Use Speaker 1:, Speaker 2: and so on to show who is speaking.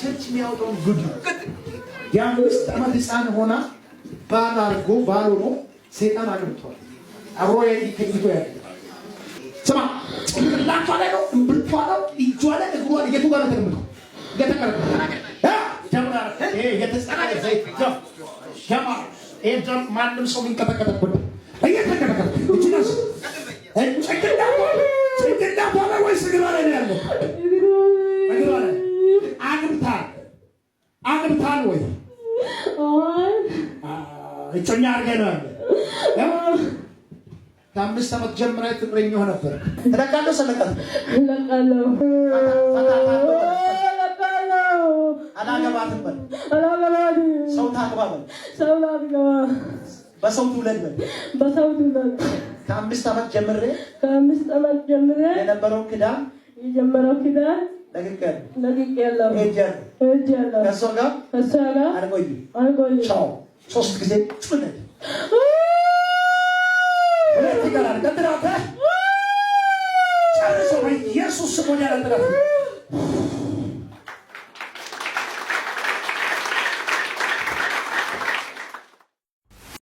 Speaker 1: ከቸርች የሚያወጣውን ጉድ የአምስት ዓመት ሕፃን ሆና ባል አድርጎ ባል ሆኖ ሰይጣን አግብቷል። አብሮ ከይቶ ያለ ስማ፣ ጭንቅላቷ ላይ ነው፣ እምብርቷ ነው፣ እጇ ላይ እግሯ የቱ ጋር ነው ተቀምጠው ገተቀረ ጀምራ የተጸናለ ዘይት ጀማ ኤጀም ማንም ሰው የሚንቀጠቀጥበት እየተቀጠቀጠ እጅናስ ጭንቅላቷ ላይ ወይስ እግሯ ላይ ነው ያለው? እግሯ ላይ አግብታል ወይ? እጮኛ አድርገህ ነው ያለ። ከአምስት ዓመት ጀምረህ ፍቅረኛው ነበር። እለቃለሁ ሰለቀት
Speaker 2: እለቃለሁ
Speaker 1: አላገባትም በል። ሰው ታግባ በል። በሰው ትውለድ በል። ከአምስት ዓመት ጀምሬ የነበረው ክዳን ለቅቄያለሁ። ሄጃለሁ። ከእሷ ጋር አልቆይም። ቻው። 3 ጊዜ ጩኸት ሁለት ይቀራል። ቀጥታ ጨርሶ በኢየሱስ ስም ወዲያ